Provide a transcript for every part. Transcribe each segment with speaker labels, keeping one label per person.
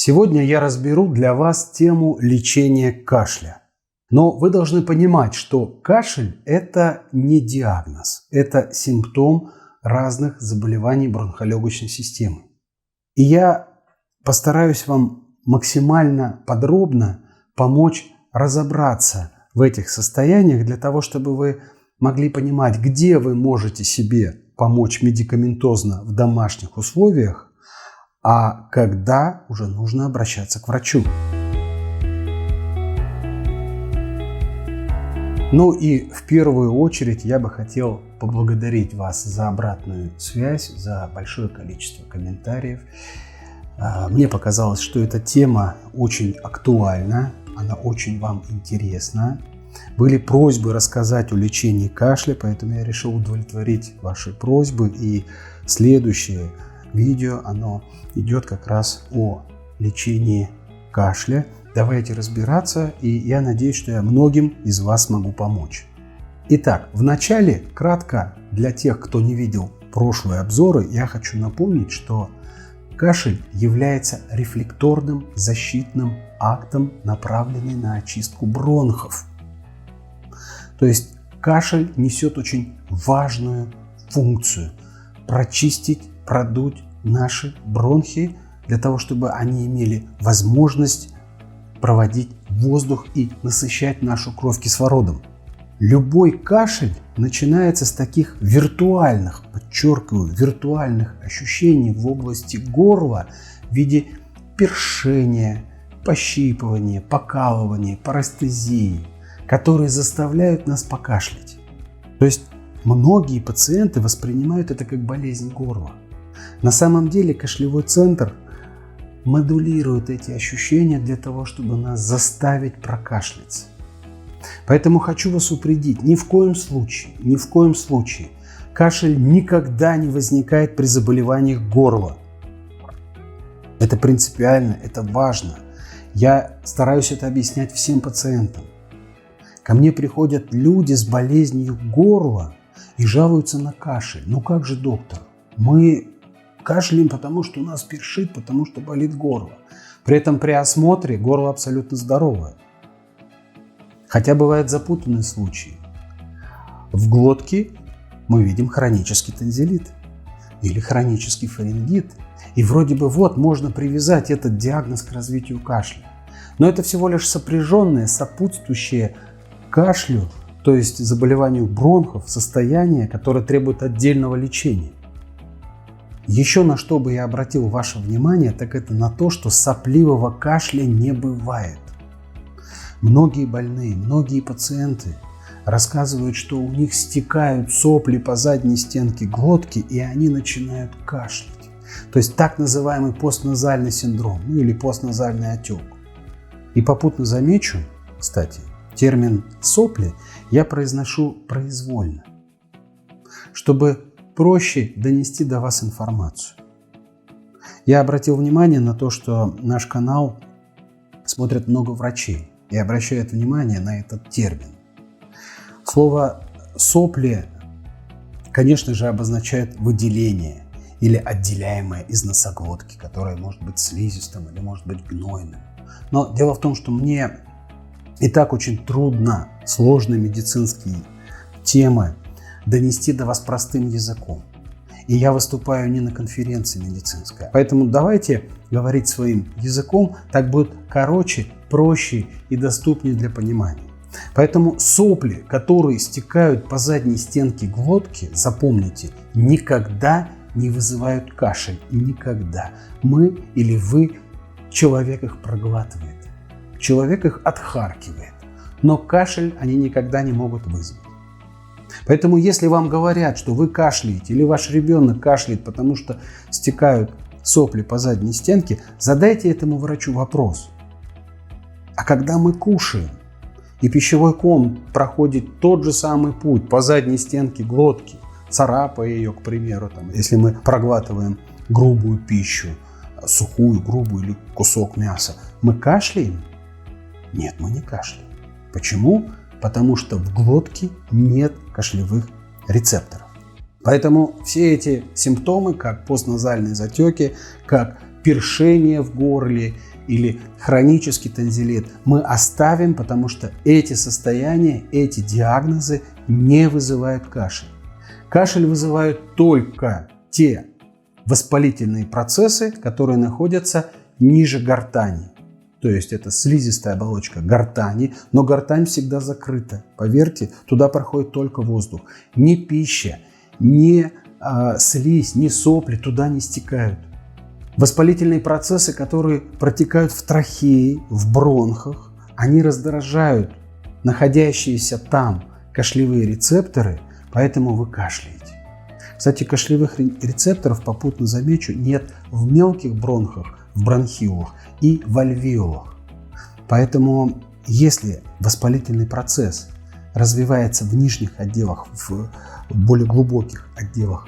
Speaker 1: Сегодня я разберу для вас тему лечения кашля. Но вы должны понимать, что кашель – это не диагноз, это симптом разных заболеваний бронхолегочной системы. И я постараюсь вам максимально подробно помочь разобраться в этих состояниях для того, чтобы вы могли понимать, где вы можете себе помочь медикаментозно в домашних условиях, а когда уже нужно обращаться к врачу. Ну и в первую очередь я бы хотел поблагодарить вас за обратную связь, за большое количество комментариев. Мне показалось, что эта тема очень актуальна, она очень вам интересна. Были просьбы рассказать о лечении кашля, поэтому я решил удовлетворить ваши просьбы. И следующее видео, оно идет как раз о лечении кашля. Давайте разбираться, и я надеюсь, что я многим из вас могу помочь. Итак, вначале кратко для тех, кто не видел прошлые обзоры, я хочу напомнить, что кашель является рефлекторным защитным актом, направленным на очистку бронхов. То есть кашель несет очень важную функцию – прочистить, продуть наши бронхи для того, чтобы они имели возможность проводить воздух и насыщать нашу кровь кислородом. Любой кашель начинается с таких виртуальных, подчеркиваю, виртуальных ощущений в области горла в виде першения, пощипывания, покалывания, парестезии, которые заставляют нас покашлять. То есть многие пациенты воспринимают это как болезнь горла. На самом деле кашлевой центр модулирует эти ощущения для того, чтобы нас заставить прокашляться. Поэтому хочу вас упредить, ни в коем случае кашель никогда не возникает при заболеваниях горла. Это принципиально, это важно. Я стараюсь это объяснять всем пациентам. Ко мне приходят люди с болезнью горла и жалуются на кашель. Ну как же, доктор, мы кашляем, потому что у нас першит, потому что болит горло. При этом при осмотре горло абсолютно здоровое. Хотя бывают запутанные случаи. В глотке мы видим хронический танзелит или хронический фарингит. И вроде бы вот можно привязать этот диагноз к развитию кашля. Но это всего лишь сопряженное, сопутствующее кашлю, то есть заболеванию бронхов, состояние, которое требует отдельного лечения. Еще на что бы я обратил ваше внимание, так это на то, что сопливого кашля не бывает. Многие больные, многие пациенты рассказывают, что у них стекают сопли по задней стенке глотки, и они начинают кашлять. То есть так называемый постназальный синдром, или постназальный отек. И попутно замечу, кстати, термин «сопли» я произношу произвольно, чтобы проще донести до вас информацию. Я обратил внимание на то, что наш канал смотрят много врачей и обращают внимание на этот термин. Слово «сопли», конечно же, обозначает выделение или отделяемое из носоглотки, которое может быть слизистым или может быть гнойным. Но дело в том, что мне и так очень трудно сложные медицинские темы донести до вас простым языком. И я выступаю не на конференции медицинской. Поэтому давайте говорить своим языком, так будет короче, проще и доступнее для понимания. Поэтому сопли, которые стекают по задней стенке глотки, запомните, никогда не вызывают кашель. Никогда. Мы или вы, человек их проглатывает. Человек их отхаркивает. Но кашель они никогда не могут вызвать. Поэтому, если вам говорят, что вы кашляете или ваш ребенок кашляет, потому что стекают сопли по задней стенке, задайте этому врачу вопрос. А когда мы кушаем, и пищевой ком проходит тот же самый путь по задней стенке глотки, царапая ее, к примеру, если мы проглатываем грубую пищу, сухую, грубую или кусок мяса, мы кашляем? Нет, мы не кашляем. Почему? Потому что в глотке нет кашлевых рецепторов. Поэтому все эти симптомы, как постназальные затеки, как першение в горле или хронический тонзиллит мы оставим, потому что эти состояния, эти диагнозы не вызывают кашель. Кашель вызывают только те воспалительные процессы, которые находятся ниже гортани. То есть это слизистая оболочка гортани, но гортань всегда закрыта. Поверьте, туда проходит только воздух. Ни пища, ни слизь, ни сопли туда не стекают. Воспалительные процессы, которые протекают в трахее, в бронхах, они раздражают находящиеся там кашлевые рецепторы, поэтому вы кашляете. Кстати, кашлевых рецепторов, попутно замечу, нет в мелких бронхах, в бронхиолах и в альвеолах. Поэтому, если воспалительный процесс развивается в нижних отделах, в более глубоких отделах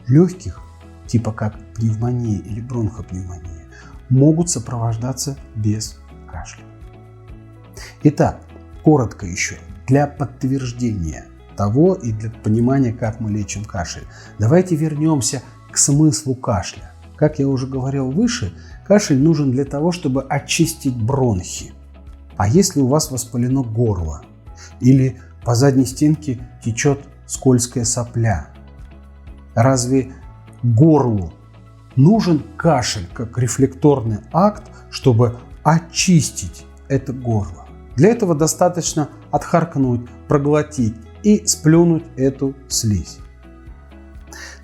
Speaker 1: легких, типа как пневмония или бронхопневмония, могут сопровождаться без кашля. Итак, коротко еще, для подтверждения того и для понимания, как мы лечим кашель, давайте вернемся к смыслу кашля. Как я уже говорил выше, кашель нужен для того, чтобы очистить бронхи. А если у вас воспалено горло или по задней стенке течет скользкая сопля, разве горлу нужен кашель как рефлекторный акт, чтобы очистить это горло? Для этого достаточно отхаркнуть, проглотить и сплюнуть эту слизь.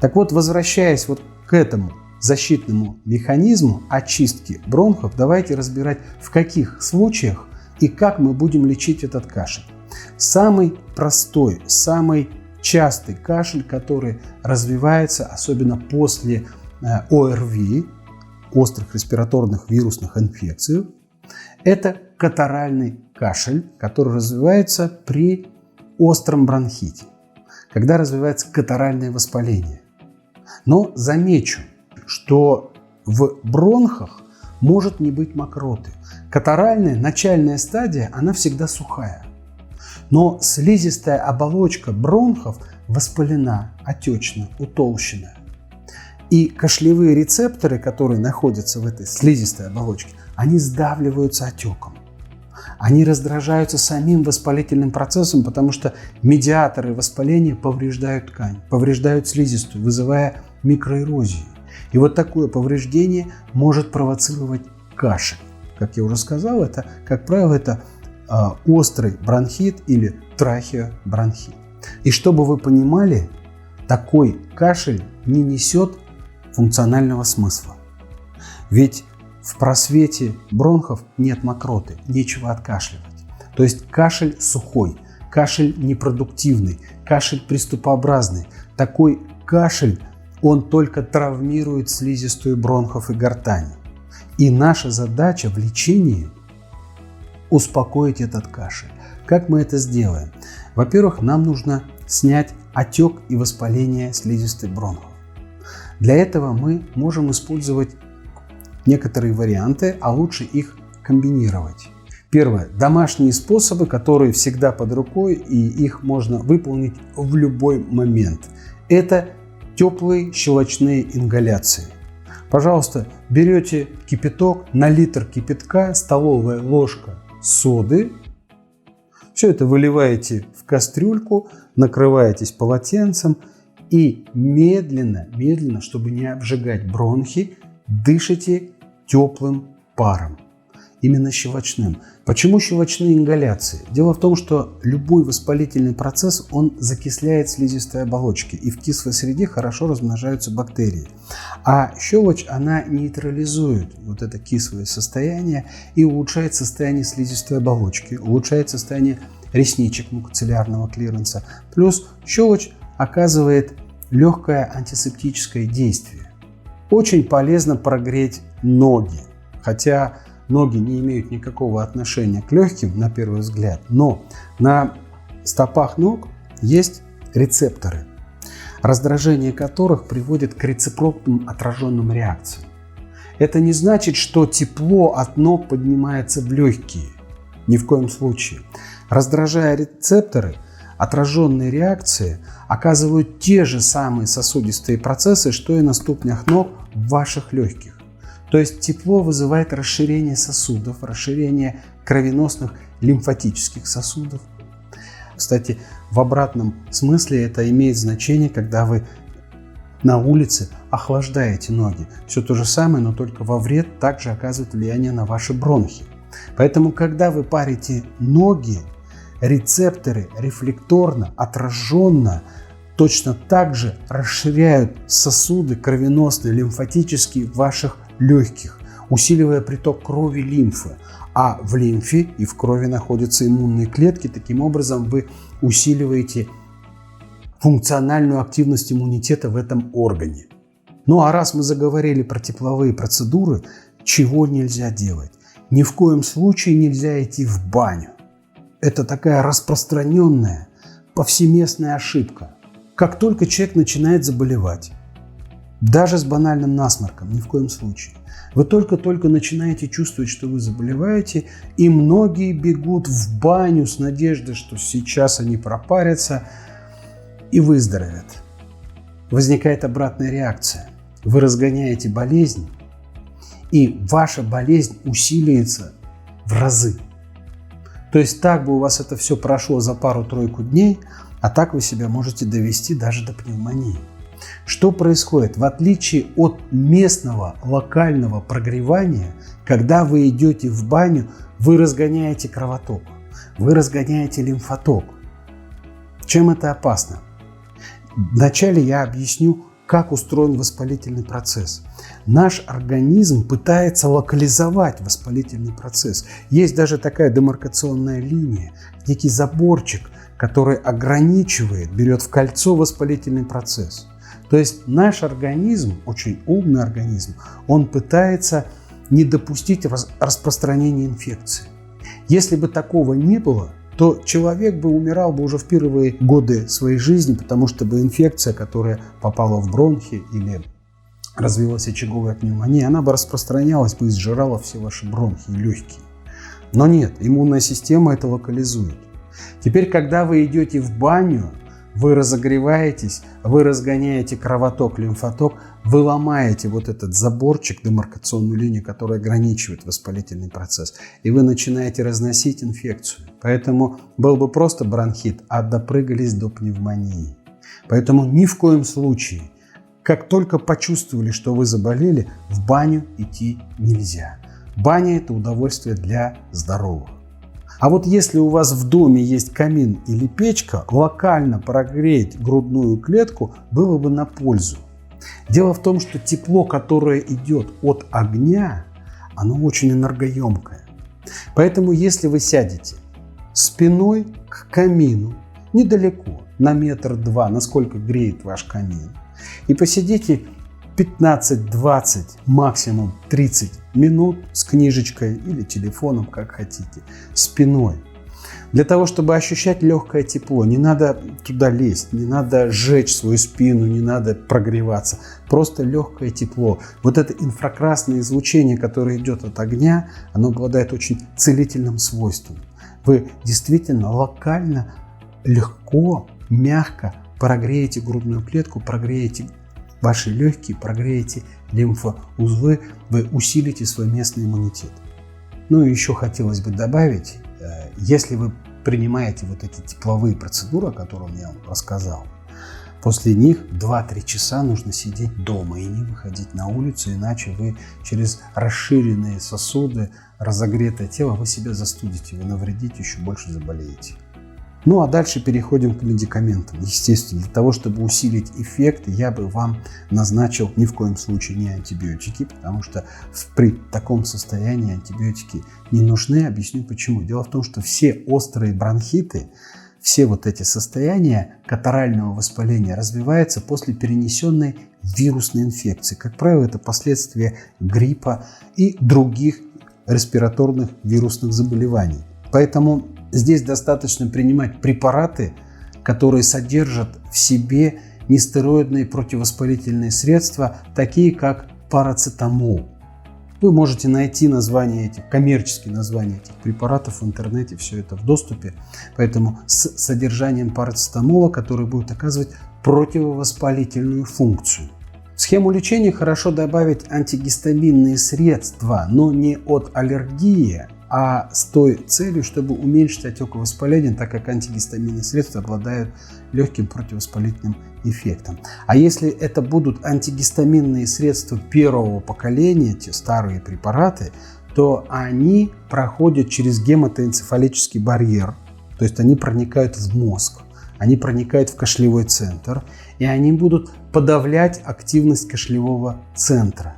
Speaker 1: Так вот, возвращаясь вот к этому защитному механизму очистки бронхов, давайте разбирать, в каких случаях и как мы будем лечить этот кашель. Самый простой, самый частый кашель, который развивается особенно после ОРВИ, острых респираторных вирусных инфекций, это катаральный кашель, который развивается при остром бронхите, когда развивается катаральное воспаление. Но замечу, что в бронхах может не быть мокроты. Катаральная начальная стадия, она всегда сухая. Но слизистая оболочка бронхов воспалена, отечна, утолщена. И кашлевые рецепторы, которые находятся в этой слизистой оболочке, они сдавливаются отеком. Они раздражаются самим воспалительным процессом, потому что медиаторы воспаления повреждают ткань, повреждают слизистую, вызывая микроэрозию. И вот такое повреждение может провоцировать кашель. Как я уже сказал, это, как правило, это острый бронхит или трахеобронхит. И чтобы вы понимали, такой кашель не несет функционального смысла. Ведь в просвете бронхов нет мокроты, нечего откашливать. То есть кашель сухой, кашель непродуктивный, кашель приступообразный. Такой кашель, он только травмирует слизистую бронхов и гортани. И наша задача в лечении – успокоить этот кашель. Как мы это сделаем? Во-первых, нам нужно снять отек и воспаление слизистой бронхов. Для этого мы можем использовать некоторые варианты, а лучше их комбинировать. Первое. Домашние способы, которые всегда под рукой, и их можно выполнить в любой момент. Это теплые щелочные ингаляции. Пожалуйста, берете кипяток, на литр кипятка, столовая ложка соды. Все это выливаете в кастрюльку, накрываетесь полотенцем и медленно, чтобы не обжигать бронхи, дышите теплым паром, именно щелочным. Почему щелочные ингаляции? Дело в том, что любой воспалительный процесс, он закисляет слизистые оболочки, и в кислой среде хорошо размножаются бактерии. А щелочь, она нейтрализует вот это кислое состояние и улучшает состояние слизистой оболочки, улучшает состояние ресничек мукоциллярного клиренса. Плюс щелочь оказывает легкое антисептическое действие. Очень полезно прогреть ноги, хотя ноги не имеют никакого отношения к легким на первый взгляд, но на стопах ног есть рецепторы, раздражение которых приводит к рецепрокным отраженным реакциям. Это не значит, что тепло от ног поднимается в легкие, ни в коем случае. Раздражая рецепторы, отраженные реакции оказывают те же самые сосудистые процессы, что и на ступнях ног в ваших легких. То есть тепло вызывает расширение сосудов, расширение кровеносных лимфатических сосудов. Кстати, в обратном смысле это имеет значение, когда вы на улице охлаждаете ноги. Все то же самое, но только во вред также оказывает влияние на ваши бронхи. Поэтому, когда вы парите ноги, рецепторы рефлекторно, отраженно точно так же расширяют сосуды кровеносные, лимфатические в ваших легких, усиливая приток крови, лимфы. А в лимфе и в крови находятся иммунные клетки. Таким образом, вы усиливаете функциональную активность иммунитета в этом органе. Ну а раз мы заговорили про тепловые процедуры, чего нельзя делать? Ни в коем случае нельзя идти в баню. Это такая распространенная, повсеместная ошибка. Как только человек начинает заболевать, даже с банальным насморком, ни в коем случае. Вы только-только начинаете чувствовать, что вы заболеваете, и многие бегут в баню с надеждой, что сейчас они пропарятся и выздоровят. Возникает обратная реакция. Вы разгоняете болезнь, и ваша болезнь усиливается в разы. То есть так бы у вас это все прошло за пару-тройку дней, а так вы себя можете довести даже до пневмонии. Что происходит? В отличие от местного локального прогревания, когда вы идете в баню, вы разгоняете кровоток, вы разгоняете лимфоток. Чем это опасно? Вначале я объясню, как устроен воспалительный процесс. Наш организм пытается локализовать воспалительный процесс. Есть даже такая демаркационная линия, некий заборчик, который ограничивает, берет в кольцо воспалительный процесс. То есть наш организм, очень умный организм, он пытается не допустить распространения инфекции. Если бы такого не было, то человек бы умирал бы уже в первые годы своей жизни, потому что бы инфекция, которая попала в бронхи или развилась очаговая пневмония, она бы распространялась бы и сжирала все ваши бронхи и легкие. Но нет, иммунная система это локализует. Теперь, когда вы идете в баню, вы разогреваетесь, вы разгоняете кровоток, лимфоток, вы ломаете вот этот заборчик, демаркационную линию, которая ограничивает воспалительный процесс, и вы начинаете разносить инфекцию. Поэтому был бы просто бронхит, а допрыгались до пневмонии. Поэтому ни в коем случае, как только почувствовали, что вы заболели, в баню идти нельзя. Баня – это удовольствие для здоровых. А вот если у вас в доме есть камин или печка, локально прогреть грудную клетку было бы на пользу. Дело в том, что тепло, которое идет от огня, оно очень энергоемкое. Поэтому если вы сядете спиной к камину, недалеко, на 1-2 метра, насколько греет ваш камин, и посидите 15-20, максимум 30 минут с книжечкой или телефоном, как хотите, спиной. Для того, чтобы ощущать легкое тепло, не надо туда лезть, не надо сжечь свою спину, не надо прогреваться. Просто легкое тепло. Вот это инфракрасное излучение, которое идет от огня, оно обладает очень целительным свойством. Вы действительно локально, легко, мягко прогреете грудную клетку, прогреете ваши легкие, прогреете лимфоузлы, вы усилите свой местный иммунитет. Ну и еще хотелось бы добавить, если вы принимаете вот эти тепловые процедуры, о которых я вам рассказал, после них 2-3 часа нужно сидеть дома и не выходить на улицу, иначе вы через расширенные сосуды, разогретое тело, вы себя застудите, вы навредите, еще больше заболеете. Ну а дальше переходим к медикаментам. Естественно, для того, чтобы усилить эффект, я бы вам назначил ни в коем случае не антибиотики, потому что при таком состоянии антибиотики не нужны. Объясню почему. Дело в том, что все острые бронхиты, все вот эти состояния катарального воспаления развиваются после перенесенной вирусной инфекции. Как правило, это последствия гриппа и других респираторных вирусных заболеваний. Поэтому здесь достаточно принимать препараты, которые содержат в себе нестероидные противовоспалительные средства, такие как парацетамол. Вы можете найти названия этих, коммерческие названия этих препаратов в интернете, все это в доступе. Поэтому с содержанием парацетамола, который будет оказывать противовоспалительную функцию. В схему лечения хорошо добавить антигистаминные средства, но не от аллергии, а с той целью, чтобы уменьшить отековоспаление, так как антигистаминные средства обладают легким противовоспалительным эффектом. А если это будут антигистаминные средства первого поколения, те старые препараты, то они проходят через гематоэнцефалический барьер, то есть они проникают в мозг, они проникают в кашлевой центр, и они будут подавлять активность кашлевого центра.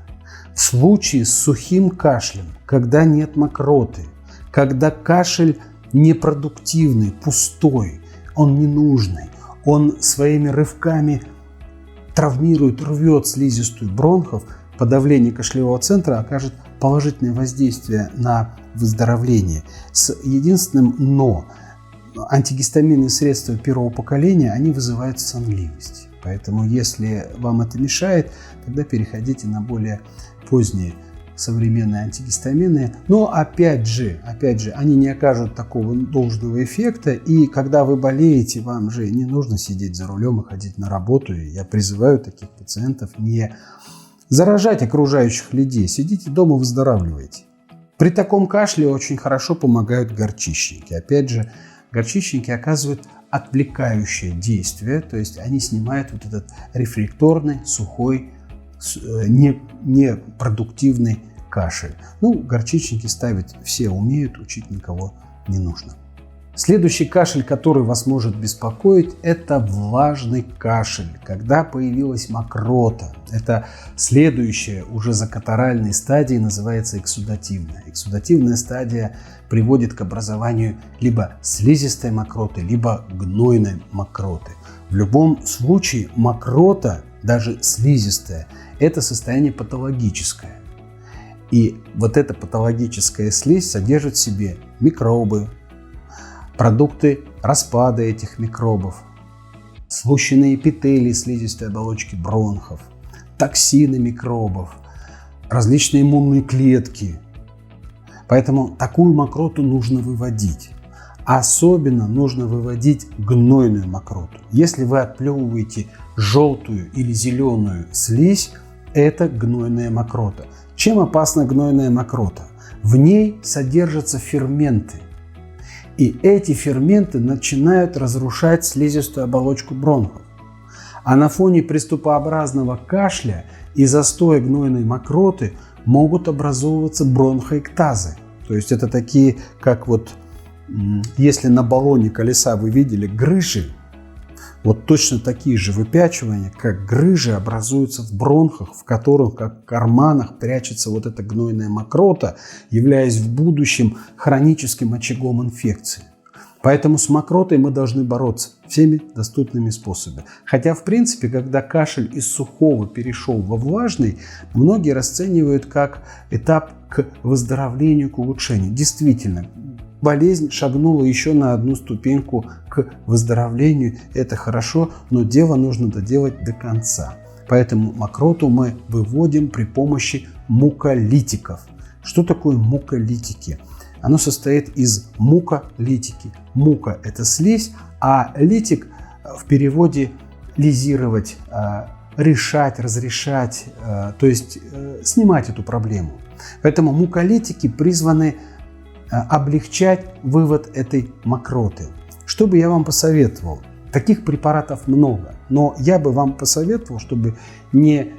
Speaker 1: В случае с сухим кашлем, когда нет мокроты, когда кашель непродуктивный, пустой, он ненужный, он своими рывками травмирует, рвет слизистую бронхов, подавление кашлевого центра окажет положительное воздействие на выздоровление. С единственным «но». Антигистаминные средства первого поколения, они вызывают сонливость. Поэтому, если вам это мешает, тогда переходите на более поздние современные антигистамины. Но опять же, они не окажут такого должного эффекта. И когда вы болеете, вам же не нужно сидеть за рулем и ходить на работу. И я призываю таких пациентов не заражать окружающих людей. Сидите дома, выздоравливайте. При таком кашле очень хорошо помогают горчичники. Опять же, горчичники оказывают отвлекающее действие, то есть они снимают вот этот рефлекторный, сухой, непродуктивный кашель. Горчичники ставить все умеют, учить никого не нужно. Следующий кашель, который вас может беспокоить, это влажный кашель, когда появилась мокрота. Это следующая уже закатаральной стадии, называется эксудативная. Эксудативная стадия приводит к образованию либо слизистой мокроты, либо гнойной мокроты. В любом случае мокрота, даже слизистая, это состояние патологическое. И вот эта патологическая слизь содержит в себе микробы, продукты распада этих микробов, слущенные эпителии слизистой оболочки бронхов, токсины микробов, различные иммунные клетки. Поэтому такую мокроту нужно выводить. Особенно нужно выводить гнойную мокроту. Если вы отплевываете желтую или зеленую слизь, это гнойная мокрота. Чем опасна гнойная мокрота? В ней содержатся ферменты. И эти ферменты начинают разрушать слизистую оболочку бронхов. А на фоне приступообразного кашля и застоя гнойной мокроты могут образовываться бронхоэктазы. То есть это такие, как если на баллоне колеса вы видели грыжи, вот точно такие же выпячивания, как грыжи, образуются в бронхах, в которых, как в карманах, прячется вот эта гнойная мокрота, являясь в будущем хроническим очагом инфекции. Поэтому с мокротой мы должны бороться всеми доступными способами. Хотя, в принципе, когда кашель из сухого перешел во влажный, многие расценивают как этап к выздоровлению, к улучшению. Действительно, болезнь шагнула еще на одну ступеньку к выздоровлению. Это хорошо, но дело нужно доделать до конца. Поэтому мокроту мы выводим при помощи муколитиков. Что такое муколитики? Оно состоит из муколитики. Мука – это слизь, а литик в переводе лизировать, решать, разрешать, то есть снимать эту проблему. Поэтому муколитики призваны облегчать вывод этой мокроты. Что бы я вам посоветовал? Таких препаратов много, но я бы вам посоветовал, чтобы не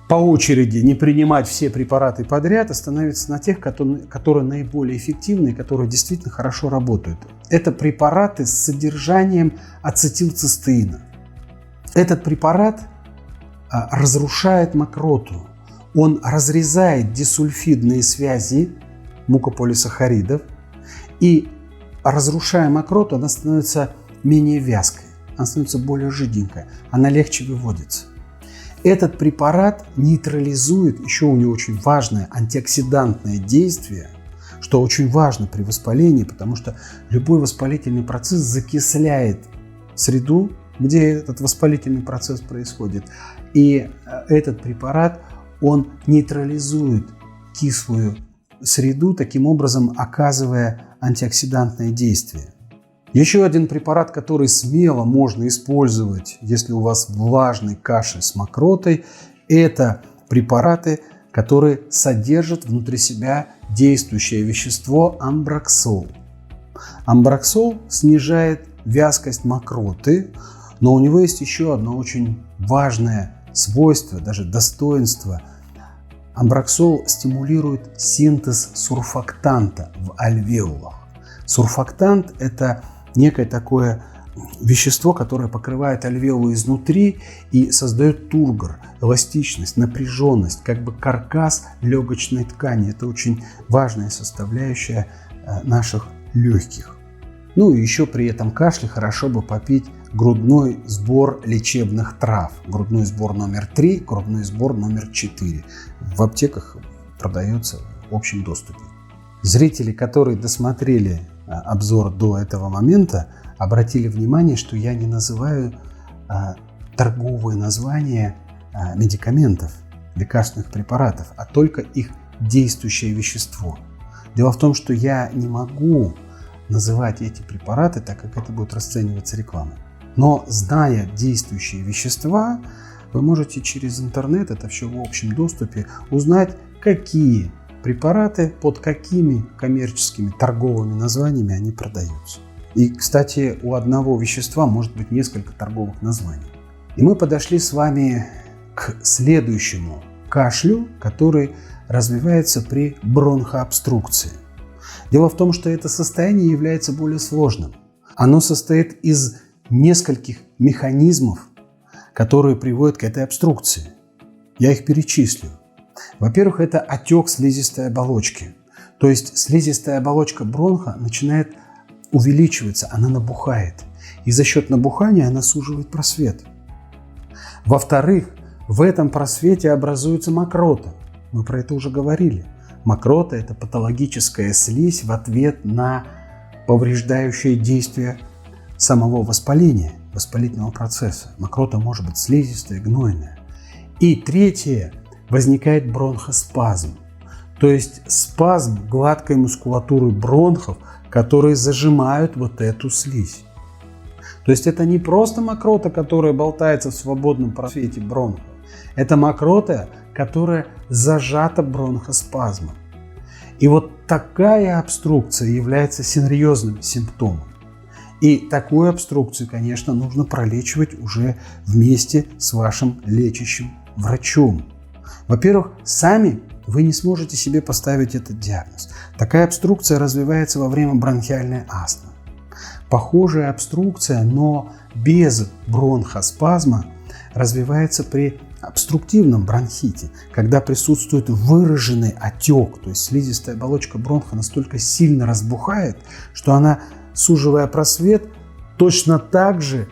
Speaker 1: по очереди не принимать все препараты подряд, остановиться на тех, которые наиболее эффективны и которые действительно хорошо работают. Это препараты с содержанием ацетилцистеина. Этот препарат разрушает мокроту. Он разрезает дисульфидные связи мукополисахаридов, и, разрушая мокроту, она становится менее вязкой, она становится более жиденькой, она легче выводится. Этот препарат нейтрализует, еще у него очень важное антиоксидантное действие, что очень важно при воспалении, потому что любой воспалительный процесс закисляет среду, где этот воспалительный процесс происходит. И этот препарат, он нейтрализует кислую среду, таким образом оказывая антиоксидантное действие. Еще один препарат, который смело можно использовать, если у вас влажный кашель с мокротой, Это препараты, которые содержат внутри себя действующее вещество амброксол. Амброксол снижает вязкость мокроты, но у него есть еще одно очень важное свойство, даже достоинство. Амброксол стимулирует синтез сурфактанта в альвеолах. Сурфактант – это некое такое вещество, которое покрывает альвеолы изнутри и создает тургор, эластичность, напряженность, как бы каркас легочной ткани. Это очень важная составляющая наших легких. Ну и еще при этом кашле хорошо бы попить грудной сбор лечебных трав. Грудной сбор номер 3, грудной сбор номер 4. В аптеках продается в общем доступе. Зрители, которые досмотрели обзор до этого момента, обратили внимание, что я не называю торговые названия медикаментов, лекарственных препаратов, а только их действующее вещество. Дело в том, что я не могу называть эти препараты, так как это будет расцениваться рекламой. Но зная действующие вещества, вы можете через интернет, это все в общем доступе, узнать, какие препараты под какими коммерческими торговыми названиями они продаются. И, кстати, у одного вещества может быть несколько торговых названий. И мы подошли с вами к следующему кашлю, который развивается при бронхообструкции. Дело в том, что это состояние является более сложным. Оно состоит из нескольких механизмов, которые приводят к этой обструкции. Я их перечислю. Во-первых, это отек слизистой оболочки. То есть слизистая оболочка бронха начинает увеличиваться, она набухает. И за счет набухания она суживает просвет. Во-вторых, в этом просвете образуется мокрота. Мы про это уже говорили. Мокрота – это патологическая слизь в ответ на повреждающее действие самого воспаления, воспалительного процесса. Мокрота может быть слизистая, гнойная. И третье – возникает бронхоспазм. То есть спазм гладкой мускулатуры бронхов, которые зажимают вот эту слизь. То есть это не просто мокрота, которая болтается в свободном просвете бронхов. Это мокрота, которая зажата бронхоспазмом. И вот такая обструкция является серьезным симптомом. И такую обструкцию, конечно, нужно пролечивать уже вместе с вашим лечащим врачом. Во-первых, сами вы не сможете себе поставить этот диагноз. Такая обструкция развивается во время бронхиальной астмы. Похожая обструкция, но без бронхоспазма, развивается при обструктивном бронхите, когда присутствует выраженный отек, то есть слизистая оболочка бронха настолько сильно разбухает, что она, суживая просвет, точно так же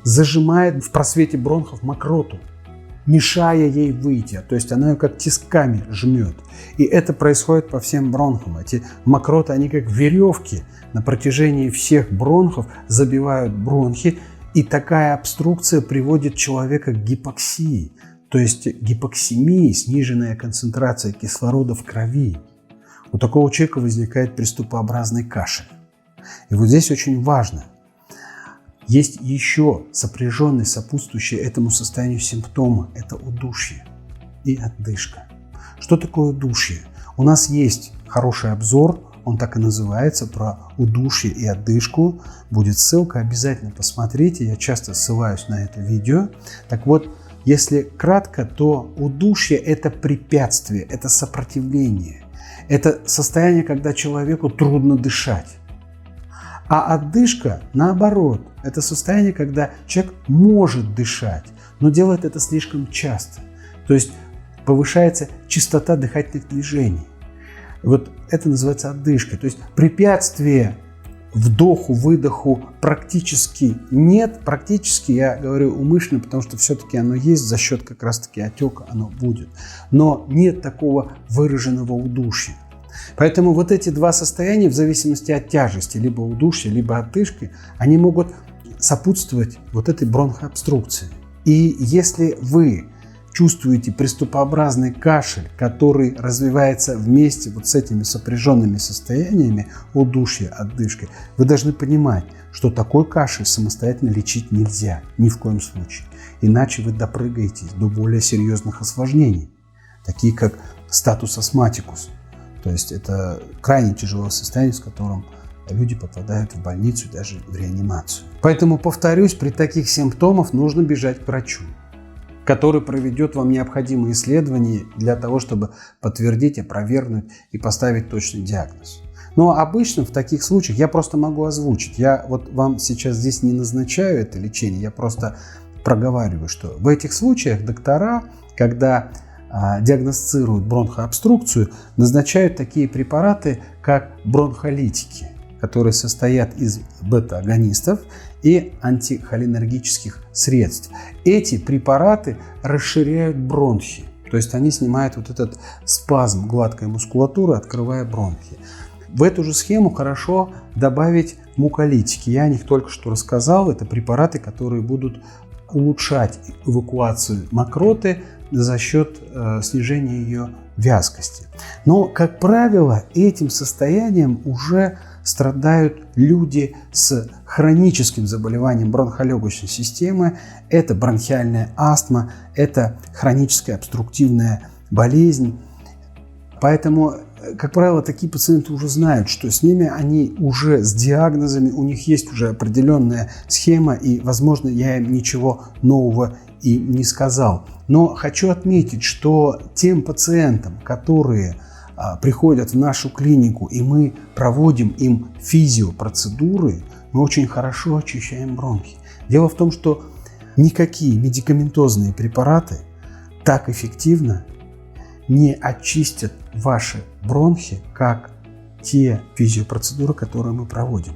Speaker 1: зажимает в просвете бронхов мокроту, мешая ей выйти, то есть она ее как тисками жмет. И это происходит по всем бронхам. Эти мокроты, они как веревки на протяжении всех бронхов забивают бронхи, и такая обструкция приводит человека к гипоксии, то есть гипоксемии, сниженная концентрация кислорода в крови. У такого человека возникает приступообразный кашель. И вот здесь очень важно. Есть еще сопряженные, сопутствующие этому состоянию симптомы. Это удушье и отдышка. Что такое удушье? У нас есть хороший обзор, он так и называется, про удушье и отдышку. Будет ссылка, обязательно посмотрите, я часто ссылаюсь на это видео. Так вот, если кратко, то удушье – это препятствие, это сопротивление. Это состояние, когда человеку трудно дышать. А отдышка, наоборот, это состояние, когда человек может дышать, но делает это слишком часто. То есть повышается частота дыхательных движений. Вот это называется отдышкой. То есть препятствия вдоху-выдоху практически нет. Практически, я говорю умышленно, потому что все-таки оно есть, за счет как раз-таки отека оно будет. Но нет такого выраженного удушья. Поэтому вот эти два состояния, в зависимости от тяжести, либо удушья, либо отдышки, они могут сопутствовать вот этой бронхообструкции. И если вы чувствуете приступообразный кашель, который развивается вместе вот с этими сопряженными состояниями удушья, отдышки, вы должны понимать, что такой кашель самостоятельно лечить нельзя, ни в коем случае. иначе вы допрыгаетесь до более серьезных осложнений, такие как статус астматикус. То есть это крайне тяжелое состояние, с которым люди попадают в больницу и даже в реанимацию. Поэтому, повторюсь, при таких симптомах нужно бежать к врачу, который проведет вам необходимые исследования для того, чтобы подтвердить, опровергнуть и поставить точный диагноз. Но обычно в таких случаях я просто могу озвучить. Я вот вам сейчас здесь не назначаю это лечение, я просто проговариваю, что в этих случаях доктора, когда диагностируют бронхообструкцию, назначают такие препараты, как бронхолитики, которые состоят из бета-агонистов и антихолинергических средств. Эти препараты расширяют бронхи, то есть они снимают вот этот спазм гладкой мускулатуры, открывая бронхи. В эту же схему хорошо добавить муколитики. Я о них только что рассказал. Это препараты, которые будут улучшать эвакуацию мокроты за счет снижения ее вязкости. Но, как правило, этим состоянием уже страдают люди с хроническим заболеванием бронхолегочной системы. Это бронхиальная астма, это хроническая обструктивная болезнь. Поэтому, как правило, такие пациенты уже знают, что с ними они уже с диагнозами, у них есть уже определенная схема, и, возможно, я им ничего нового и не сказал. Но хочу отметить, что тем пациентам, которые приходят в нашу клинику, и мы проводим им физиопроцедуры, мы очень хорошо очищаем бронхи. Дело в том, что никакие медикаментозные препараты так эффективно не очистят ваши бронхи, как те физиопроцедуры, которые мы проводим.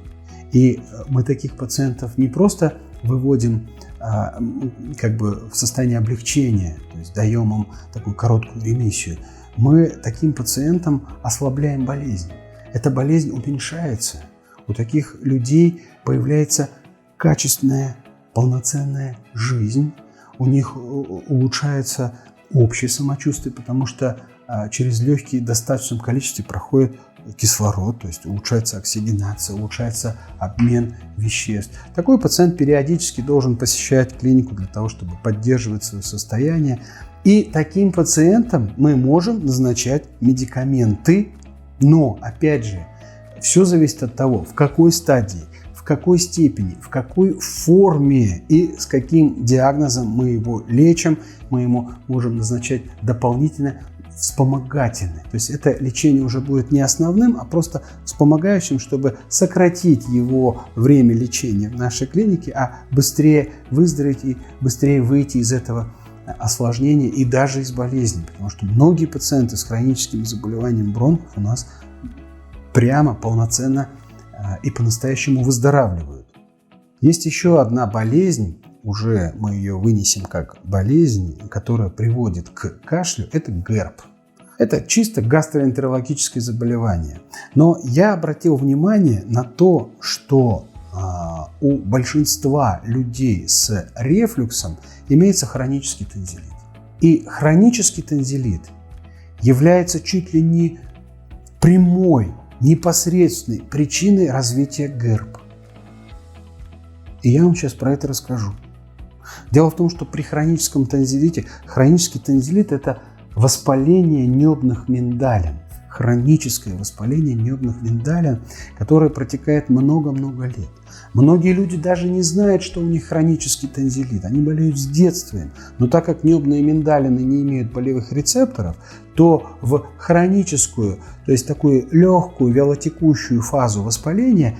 Speaker 1: И мы таких пациентов не просто выводим в состояние облегчения, то есть даем им такую короткую ремиссию. Мы таким пациентам ослабляем болезнь. Эта болезнь уменьшается. У таких людей появляется качественная, полноценная жизнь. У них улучшается общее самочувствие, потому что через легкие в достаточном количестве проходит кислород, то есть улучшается оксигенация, улучшается обмен веществ. Такой пациент периодически должен посещать клинику для того, чтобы поддерживать свое состояние. И таким пациентам мы можем назначать медикаменты, но, опять же, все зависит от того, в какой стадии, в какой степени, в какой форме и с каким диагнозом мы его лечим. Мы ему можем назначать дополнительно вспомогательное. То есть это лечение уже будет не основным, а просто вспомогающим, чтобы сократить его время лечения в нашей клинике, а быстрее выздороветь и быстрее выйти из этого осложнения и даже из болезни. Потому что многие пациенты с хроническим заболеванием бронхов у нас прямо полноценно и по-настоящему выздоравливают. Есть еще одна болезнь, уже мы ее вынесем как болезнь, которая приводит к кашлю, это ГЭРБ. Это чисто гастроэнтерологическое заболевание. Но я обратил внимание на то, что у большинства людей с рефлюксом имеется хронический тонзиллит. И хронический тонзиллит является чуть ли не прямой, непосредственной причиной развития ГЭРБ. И я вам сейчас про это расскажу. Дело в том, что при хроническом тонзиллите, хронический тонзиллит – это воспаление небных миндалин, хроническое воспаление небных миндалин, которое протекает много-много лет. Многие люди даже не знают, что у них хронический тонзиллит, они болеют с детства. Но так как небные миндалины не имеют болевых рецепторов, то в хроническую, то есть такую легкую, вялотекущую фазу воспаления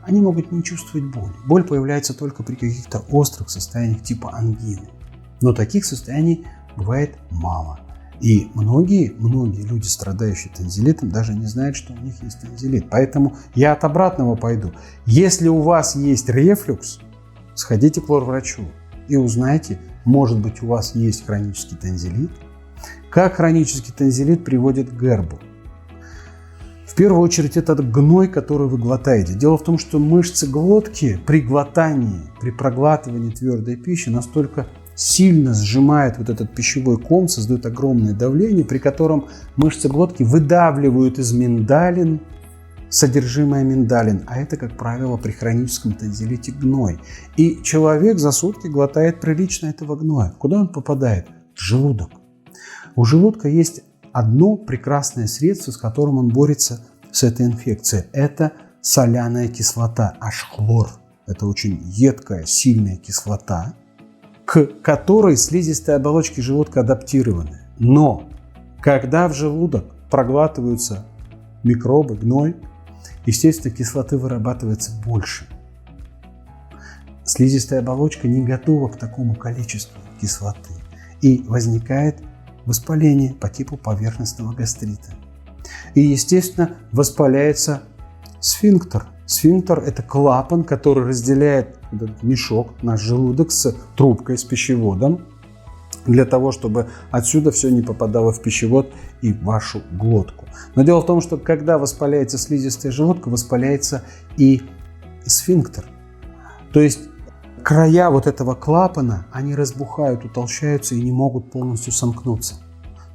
Speaker 1: они могут не чувствовать боли. Боль появляется только при каких-то острых состояниях типа ангины. Но таких состояний бывает мало. И многие люди, страдающие тонзиллитом, даже не знают, что у них есть тонзиллит. Поэтому я от обратного пойду. Если у вас есть рефлюкс, сходите к лор-врачу и узнайте, может быть, у вас есть хронический тонзиллит. Как хронический тонзиллит приводит к ГЭРБу? В первую очередь, это гной, который вы глотаете. Дело в том, что мышцы глотки при глотании, при проглатывании твердой пищи настолько сильно сжимают вот этот пищевой ком, создают огромное давление, при котором мышцы глотки выдавливают из миндалин содержимое миндалин, а это, как правило, при хроническом танзелите гной. И человек за сутки глотает прилично этого гноя. Куда он попадает? В желудок. У желудка есть одно прекрасное средство, с которым он борется с этой инфекцией. Это соляная кислота, H-хлор. Это очень едкая, сильная кислота, к которой слизистые оболочки желудка адаптированы. Но когда в желудок проглатываются микробы, гной, естественно, кислоты вырабатывается больше. Слизистая оболочка не готова к такому количеству кислоты. И возникает воспаление по типу поверхностного гастрита. И, естественно, воспаляется сфинктер. Сфинктер – это клапан, который разделяет этот мешок, наш желудок, с трубкой, с пищеводом, для того, чтобы отсюда все не попадало в пищевод и в вашу глотку. Но дело в том, что когда воспаляется слизистая желудка, воспаляется и сфинктер. То есть края вот этого клапана, они разбухают, утолщаются и не могут полностью сомкнуться.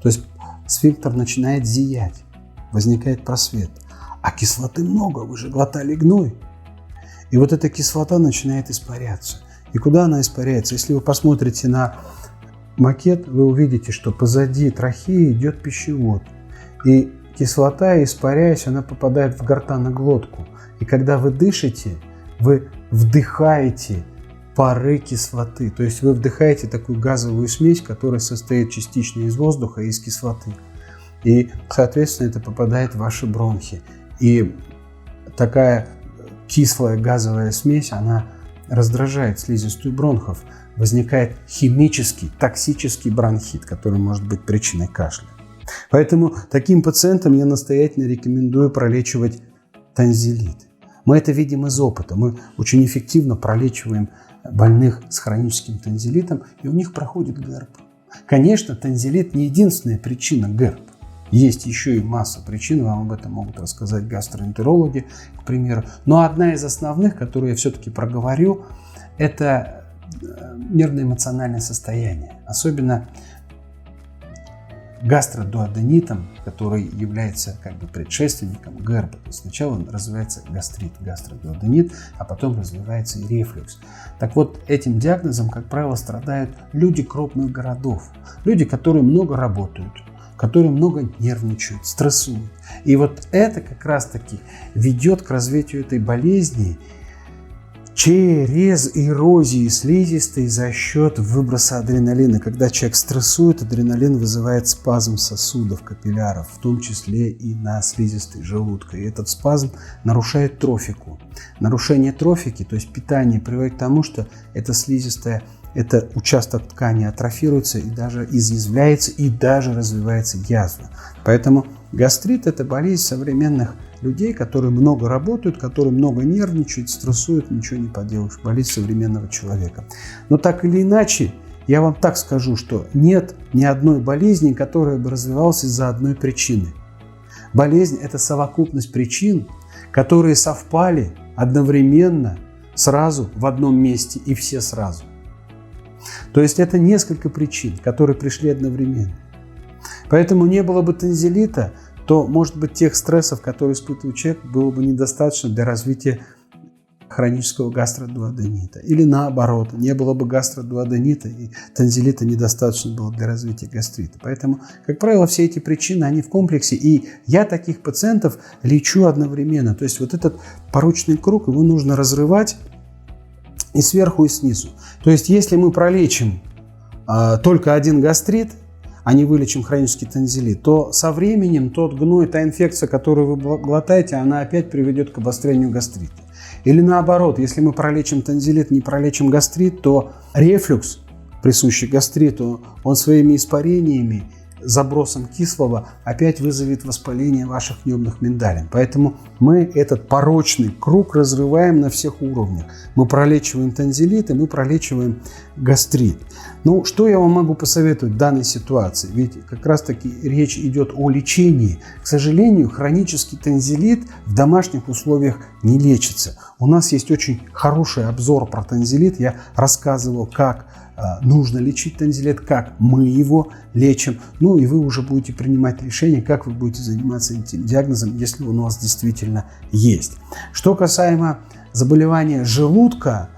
Speaker 1: То есть сфинктер начинает зиять, возникает просвет. А кислоты много, вы же глотали гной. И вот эта кислота начинает испаряться. И куда она испаряется? Если вы посмотрите на макет, вы увидите, что позади трахеи идет пищевод. И кислота, испаряясь, она попадает в гортаноглотку. И когда вы дышите, вы вдыхаете пары кислоты. То есть вы вдыхаете такую газовую смесь, которая состоит частично из воздуха и из кислоты. И, соответственно, это попадает в ваши бронхи. И такая кислая газовая смесь, она раздражает слизистую бронхов. Возникает химический, токсический бронхит, который может быть причиной кашля. Поэтому таким пациентам я настоятельно рекомендую пролечивать танзелит. Мы это видим из опыта. Мы очень эффективно пролечиваем больных с хроническим танзелитом, и у них проходит ГЭРБ. Конечно, танзелит не единственная причина ГЭРБ. Есть еще и масса причин, вам об этом могут рассказать гастроэнтерологи, к примеру. Но одна из основных, которую я все-таки проговорю, это нервно-эмоциональное состояние. Особенно гастродуоденитом, который является как бы предшественником ГЭРБа. То есть сначала развивается гастрит, гастродуоденит, а потом развивается и рефлюкс. Так вот, этим диагнозом, как правило, страдают люди крупных городов. Люди, которые много работают, которые много нервничают, стрессуют. И вот это как раз-таки ведет к развитию этой болезни через эрозию слизистой за счет выброса адреналина. Когда человек стрессует, адреналин вызывает спазм сосудов, капилляров, в том числе и на слизистой желудка. И этот спазм нарушает трофику. Нарушение трофики, то есть питание, приводит к тому, что эта слизистая, этот участок ткани атрофируется и даже изъязвляется, и даже развивается язва. Поэтому гастрит – это болезнь современных людей, которые много работают, которые много нервничают, стрессуют, ничего не поделаешь, болезнь современного человека. Но так или иначе, я вам так скажу, что нет ни одной болезни, которая бы развивалась из-за одной причины. Болезнь – это совокупность причин, которые совпали одновременно, сразу, в одном месте и все сразу. То есть это несколько причин, которые пришли одновременно. Поэтому не было бы танзелита, то, может быть, тех стрессов, которые испытывает человек, было бы недостаточно для развития хронического гастродуоденита. Или наоборот, не было бы гастродуоденита, и танзелита недостаточно было для развития гастрита. Поэтому, как правило, все эти причины, они в комплексе, и я таких пациентов лечу одновременно. То есть вот этот порочный круг, его нужно разрывать и сверху, и снизу. То есть если мы пролечим только один гастрит, а не вылечим хронический танзелит, то со временем тот гной, та инфекция, которую вы глотаете, она опять приведет к обострению гастрита. Или наоборот, если мы пролечим танзелит, не пролечим гастрит, то рефлюкс, присущий гастриту, он своими испарениями, забросом кислого, опять вызовет воспаление ваших небных миндалин. Поэтому мы этот порочный круг разрываем на всех уровнях. Мы пролечиваем танзелит, и мы пролечиваем гастрит. Ну, что я вам могу посоветовать в данной ситуации? Ведь как раз-таки речь идет о лечении. К сожалению, хронический танзелит в домашних условиях не лечится. У нас есть очень хороший обзор про танзелит. Я рассказывал, как нужно лечить танзилит, как мы его лечим. Ну и вы уже будете принимать решение, как вы будете заниматься этим диагнозом, если он у вас действительно есть. Что касаемо заболевания желудка,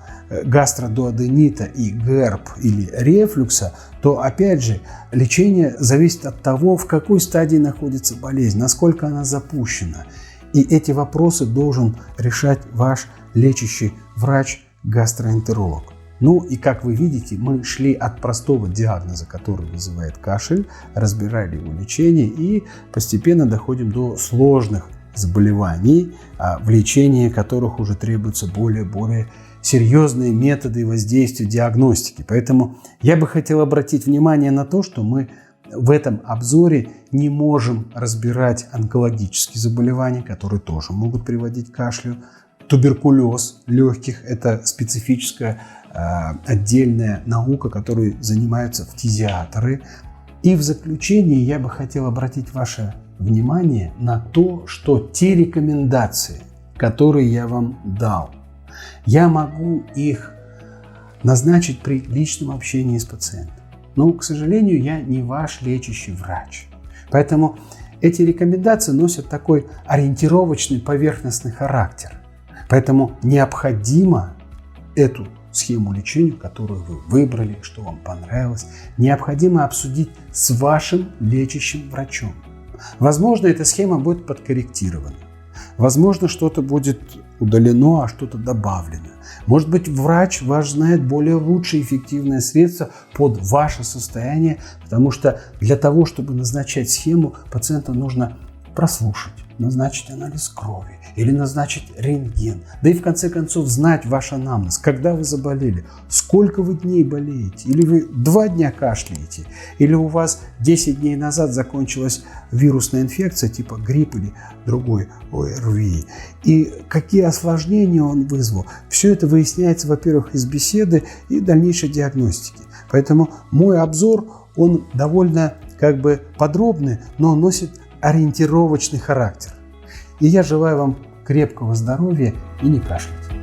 Speaker 1: гастродуоденита и ГЭРБ или рефлюкса, то опять же лечение зависит от того, в какой стадии находится болезнь, насколько она запущена. И эти вопросы должен решать ваш лечащий врач-гастроэнтеролог. Ну и как вы видите, мы шли от простого диагноза, который вызывает кашель, разбирали его лечение и постепенно доходим до сложных заболеваний, в лечении которых уже требуются более серьезные методы воздействия диагностики. Поэтому я бы хотел обратить внимание на то, что мы в этом обзоре не можем разбирать онкологические заболевания, которые тоже могут приводить к кашлю. Туберкулез легких – это специфическая отдельная наука, которой занимаются фтизиатры. И в заключение я бы хотел обратить ваше внимание на то, что те рекомендации, которые я вам дал, я могу их назначить при личном общении с пациентом. Но, к сожалению, я не ваш лечащий врач. Поэтому эти рекомендации носят такой ориентировочный поверхностный характер. Поэтому необходимо эту схему лечения, которую вы выбрали, что вам понравилось, необходимо обсудить с вашим лечащим врачом. Возможно, эта схема будет подкорректирована. Возможно, что-то будет удалено, а что-то добавлено. Может быть, врач ваш знает более лучшее эффективное средство под ваше состояние, потому что для того, чтобы назначать схему, пациента нужно прослушать, назначить анализ крови или назначить рентген. Да и в конце концов знать ваш анамнез, когда вы заболели, сколько вы дней болеете, или вы 2 дня кашляете, или у вас 10 дней назад закончилась вирусная инфекция типа грипп или другой ОРВИ, и какие осложнения он вызвал. Все это выясняется, во-первых, из беседы и дальнейшей диагностики. Поэтому мой обзор, он довольно подробный, но носит ориентировочный характер. И я желаю вам крепкого здоровья и не кашлять.